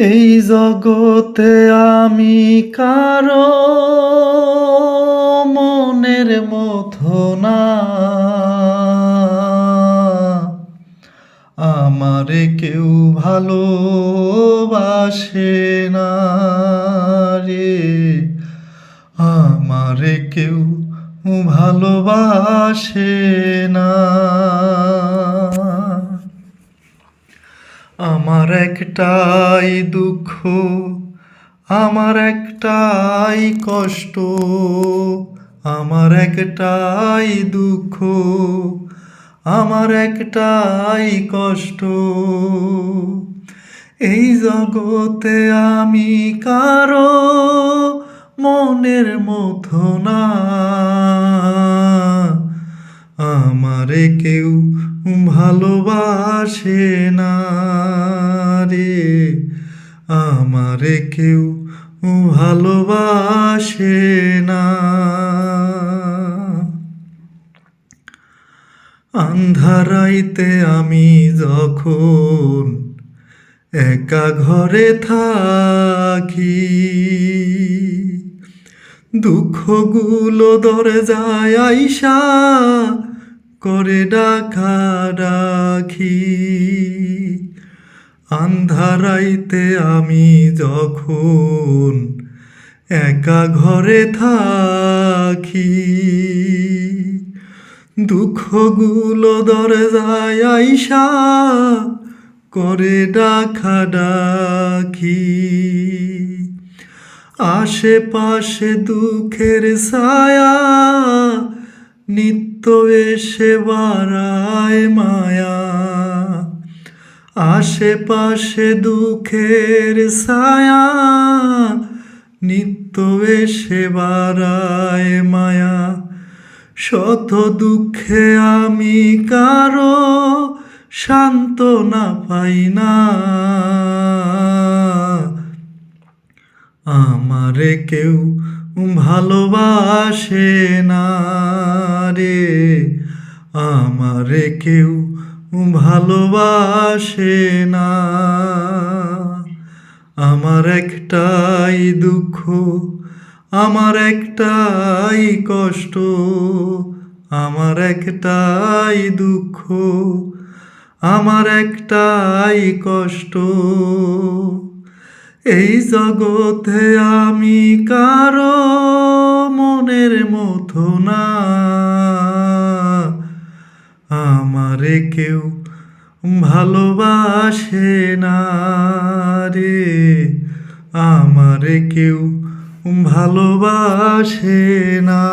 এই জগতে আমি কারো মনের মতো না। আমারে কেউ ভালোবাসে না রে, আমারে কেউ ভালোবাসে না। আমার একটাই দুঃখ, আমার একটাই কষ্ট, আমার একটাই দুঃখ, আমার একটাই কষ্ট। এই জগতে আমি কারো মনের মতো না। আমারে কেউ ভালোবাসে না রে, আমারে কেউ ভালোবাসে না। আন্ধারাইতে আমি যখন একা ঘরে থাকি, দুঃখগুলো দরজায় আইসা করে ডাকাডাকি। আন্ধারাইতে আমি যখন একা ঘরে থাকি, দুঃখগুলো দরজায় আইসা করে ডাকাডাকি। আশেপাশে দুঃখের ছায়া নিত্য এসে বাড়ায় মায়া। আশেপাশে দুঃখের ছায়া নিত্য এসে বাড়ায় মায়া। শত দুঃখে আমি কারো সান্ত্বনা পাই না। আমারে কেউ ভালোবাসে না রে, আমারে কেউ ভালোবাসে না। আমার একটাই দুঃখ, আমার একটাই কষ্ট, আমার একটাই দুঃখ, আমার একটাই কষ্ট। এই জগতে আমি কারো মনের মতো না। আমারে কেউ ভালোবাসে না রে, আমারে কেউ ভালোবাসে না।